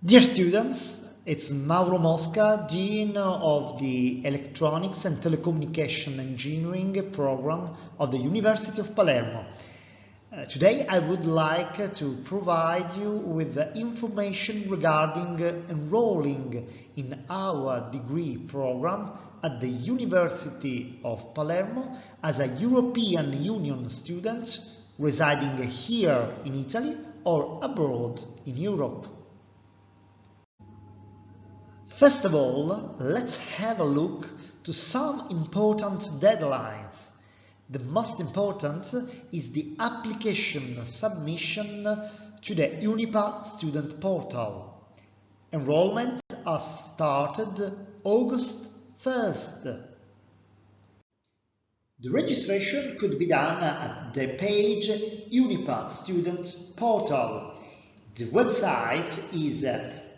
Dear students, it's Mauro Mosca, Dean of the Electronics and Telecommunication Engineering program of the University of Palermo. Today I would like to provide you with information regarding enrolling in our degree program at the University of Palermo as a European Union student residing here in Italy or abroad in Europe. First of all, let's have a look to some important deadlines. The most important is the application submission to the UNIPA student portal. Enrollment has started August 1st. The registration could be done at the page UNIPA student portal. The website is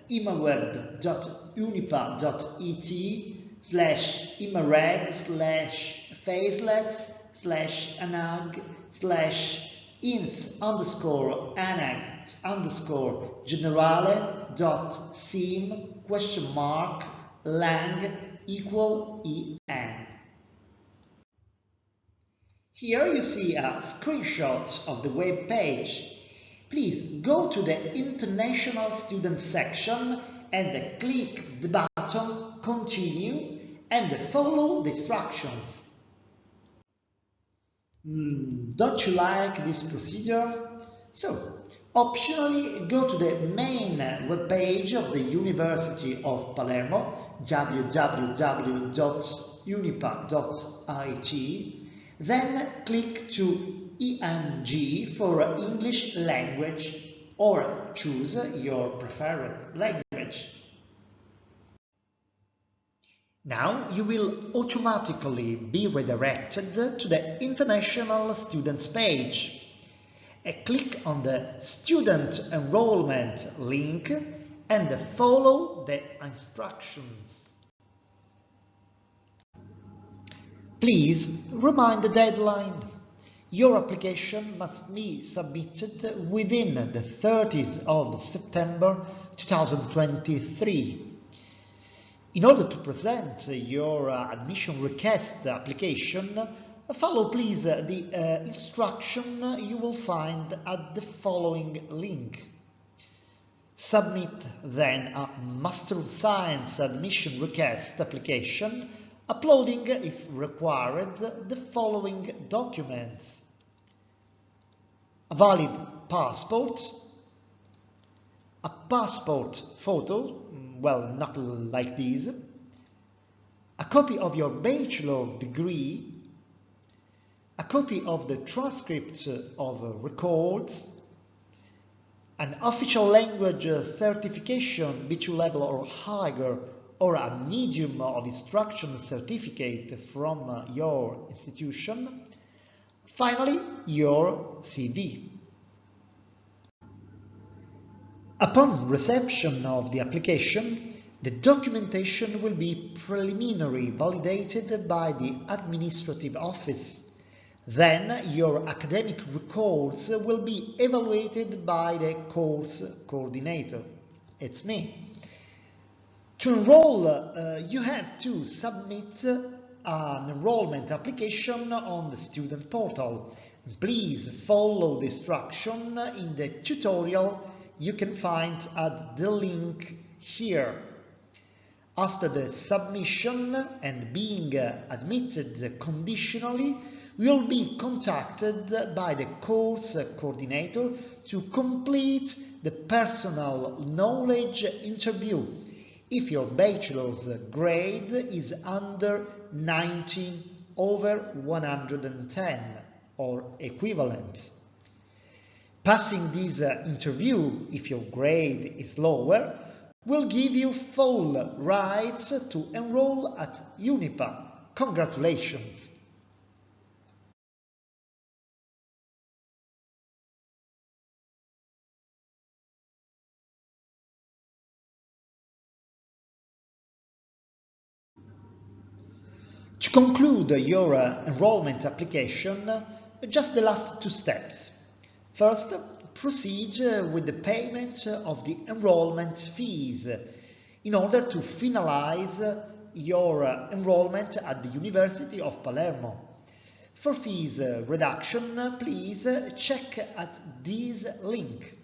imaweb.unipar.it/anag/ins_anag/lang=en. Here you see a screenshot of the web page. Please go to the International Student section and click the button Continue and follow the instructions. Don't you like this procedure? So, optionally go to the main web page of the University of Palermo, www.unipa.it, then click to ENG for English language or choose your preferred language. Now you will automatically be redirected to the International Students page. Click on the Student Enrollment link and follow the instructions. Please remind the deadline. Your application must be submitted within the 30th of September 2023. In order to present your admission request application, follow please the instruction you will find at the following link. Submit then a Master of Science admission request application, uploading, if required, the following documents: a valid passport, a passport photo, well, not like this, a copy of your bachelor degree, a copy of the transcript of records, an official language certification B2 level or higher, or a medium of instruction certificate from your institution. Finally, your CV. Upon reception of the application, the documentation will be preliminarily validated by the administrative office. Then your academic records will be evaluated by the course coordinator. It's me. To enroll, you have to submit an enrollment application on the student portal. Please follow the instruction in the tutorial you can find at the link here. After the submission and being admitted conditionally, you will be contacted by the course coordinator to complete the personal knowledge interview if your bachelor's grade is under 90/110 or equivalent. Passing this interview, if your grade is lower, will give you full rights to enroll at UNIPA. Congratulations! To conclude your enrollment application, just the last two steps. First, proceed with the payment of the enrollment fees in order to finalize your enrollment at the University of Palermo. For fees reduction, please check at this link.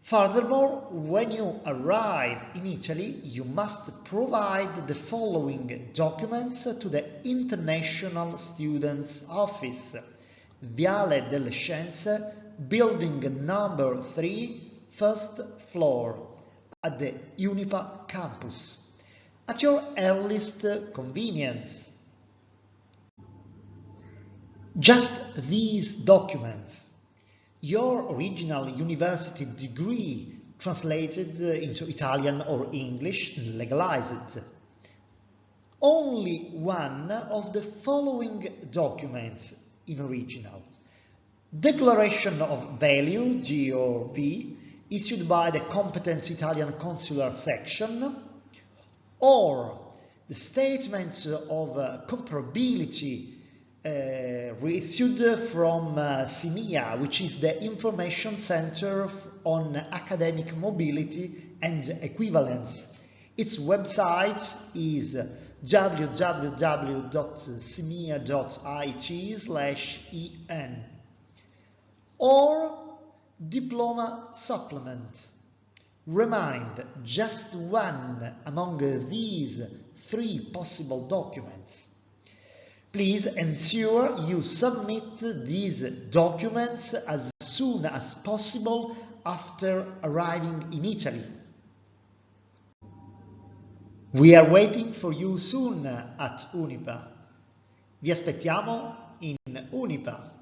Furthermore, when you arrive in Italy, you must provide the following documents to the International Students Office, Viale delle Scienze, building number 3, first floor, at the Unipa campus, at your earliest convenience. Just these documents: your original university degree translated into Italian or English and legalized. Only one of the following documents in original: Declaration of Value, GOV, issued by the competent Italian consular section, or the Statement of Comparability reissued from CIMIA, which is the Information Center on Academic Mobility and Equivalence. Its website is www.cimia.it/en. Or diploma supplement. Remind just one among these three possible documents. Please ensure you submit these documents as soon as possible after arriving in Italy. We are waiting for you soon at Unipa. Vi aspettiamo in Unipa.